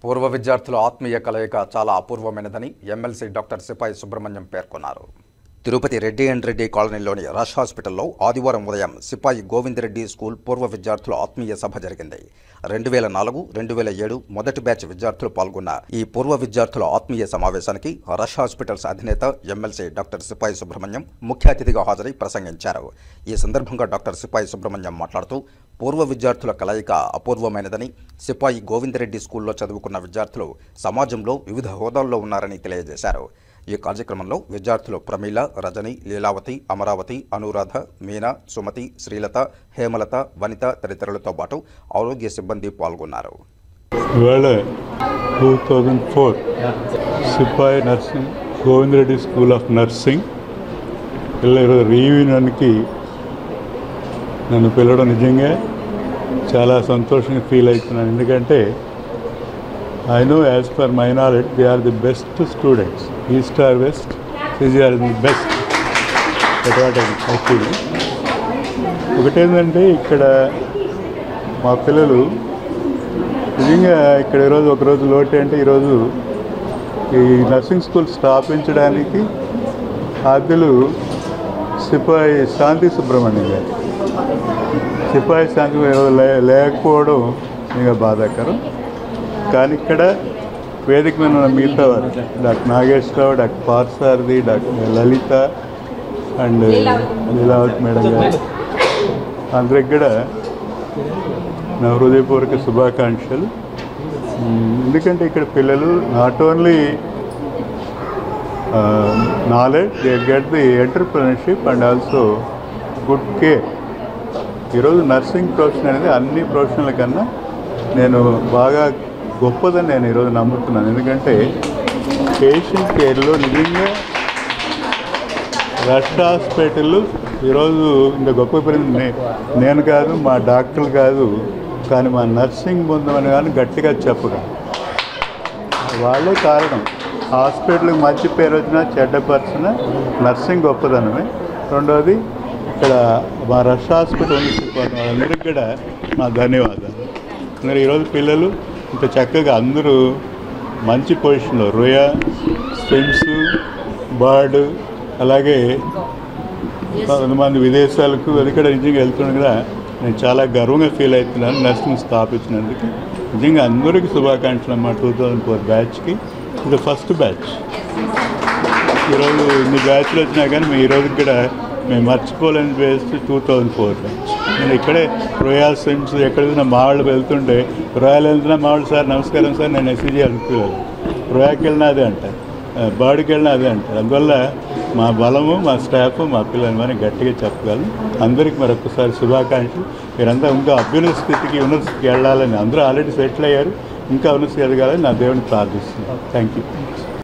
పూర్వ విద్యార్థుల ఆత్మీయ కలయిక చాలా అపూర్వమైనదని ఎమ్మెల్సీ డాక్టర్ సిపాయి సుబ్రహ్మణ్యం పేర్కొన్నారు. తిరుపతి రెడ్డి అండ్ రెడ్డి కాలనీలోని రష్ హాస్పిటల్లో ఆదివారం ఉదయం సిపాయి గోవిందరెడ్డి స్కూల్ పూర్వ విద్యార్థుల ఆత్మీయ సభ జరిగింది. 2004-2007 మొదటి బ్యాచ్ విద్యార్థులు పాల్గొన్న ఈ పూర్వ విద్యార్థుల ఆత్మీయ సమావేశానికి రష్ హాస్పిటల్స్ అధినేత ఎమ్మెల్సీ డాక్టర్ సిపాయి సుబ్రహ్మణ్యం ముఖ్య అతిథిగా హాజరై ప్రసంగించారు. ఈ సందర్భంగా డాక్టర్ సిపాయి సుబ్రహ్మణ్యం మాట్లాడుతూ పూర్వ విద్యార్థుల కలయిక అపూర్వమైనదని, సిపాయి గోవిందరెడ్డి స్కూల్లో చదువుకున్న విద్యార్థులు సమాజంలో వివిధ హోదాల్లో ఉన్నారని తెలియజేశారు. ఈ కార్యక్రమంలో విద్యార్థులు ప్రమీల, రజని, లీలావతి, అమరావతి, అనురాధ, మీనా, సుమతి, శ్రీలత, హేమలత, వనిత తదితరులతో పాటు ఆరోగ్య సిబ్బంది పాల్గొన్నారు. 2004 Sipai Narsing Govindareddy school of nursing రీయూనియన్కి నన్ను పిలవడం నిజంగా చాలా సంతోషంగా ఫీల్ అవుతున్నాను. ఎందుకంటే I know as per my knowledge they are the best students. East or West, these are the best. That's what I feel. ఒకటేంటంటే ఇక్కడ మా పిల్లలు నిజంగా ఇక్కడ ఈరోజు ఒకరోజు లోటు అంటే ఈరోజు ఈ నర్సింగ్ స్కూల్ స్థాపించడానికి ఆద్యులు సిపాయి శాంతి సుబ్రహ్మణ్యం గారు. సిపాయి శాంతి లేకపోవడం ఇంకా బాధాకరం. కానీ ఇక్కడ వేదిక మీద ఉన్న మిగతా వారు doctor Nageswararao, doctor Parthasarathi, doctor Lalitha and Leelavathi madam గారు అందరికి కూడా నా హృదయపూర్వక శుభాకాంక్షలు. ఎందుకంటే ఇక్కడ పిల్లలు not only knowledge, they get the entrepreneurship and also good care. ఈరోజు నర్సింగ్ ప్రొఫెషన్ అనేది అన్ని ప్రొఫెషన్ల కన్నా నేను బాగా గొప్పదని నేను ఈరోజు నమ్ముతున్నాను. ఎందుకంటే పేషెంట్ కేర్లో నిజంగా రష్ హాస్పిటల్ ఈరోజు ఇంత గొప్ప పెరిగింది నేను కాదు, మా డాక్టర్లు కాదు, కానీ మా నర్సింగ్ బృందం కానీ గట్టిగా చెప్పగలను. వాళ్ళే కారణం. హాస్పిటల్కి మంచి పేరు వచ్చినా చెడ్డపరిచిన నర్సింగ్ గొప్పదనమే. రెండవది ఇక్కడ మా రష్ హాస్పిటల్ వాళ్ళందరికీ కూడా మా ధన్యవాదాలు. మరి ఈరోజు పిల్లలు ఇంత చక్కగా అందరూ మంచి పొజిషన్లో రొయా, స్విమ్స్, బర్డ్, అలాగే కొంతమంది విదేశాలకు అది కూడా నిజంగా వెళ్తుండగా నేను చాలా గర్వంగా ఫీల్ అవుతున్నాను. నర్సింగ్ స్థాపించినందుకు నిజంగా అందరికీ శుభాకాంక్షలు అమ్మా. 2004 బ్యాచ్కి ఇది ఫస్ట్ బ్యాచ్. ఈరోజు ఇన్ని బ్యాచ్లు వచ్చినా కానీ మేము ఈరోజు కూడా మేము మర్చిపోలేని బేస్ట్ 2004 బ్యాచ్. నేను ఇక్కడే రొయల్ స్విమ్స్ ఎక్కడ మా వాళ్ళు వెళ్తుంటే రొయల్ వెళ్తున్నా మా వాళ్ళు సార్ నమస్కారం సార్ నేను ఎస్సీజీ అనుకోలేదు, రొయాకి వెళ్ళినా అదే అంటారు, బర్డ్కి వెళ్ళినా అదే అంటారు. అందువల్ల మా బలము, మా స్టాఫ్, మా పిల్లలు అని గట్టిగా చెప్పగలను. అందరికీ మరొకసారి శుభాకాంక్షలు. మీరంతా ఇంకా అభ్యున్నత స్థితికి, ఉన్నత స్థితికి వెళ్ళాలని అందరూ ఆల్రెడీ సెటిల్ అయ్యారు, ఇంకా ఉన్నత స్థితి ఎదగాలని నా దేవుని ప్రార్థిస్తున్నాను. Thank you.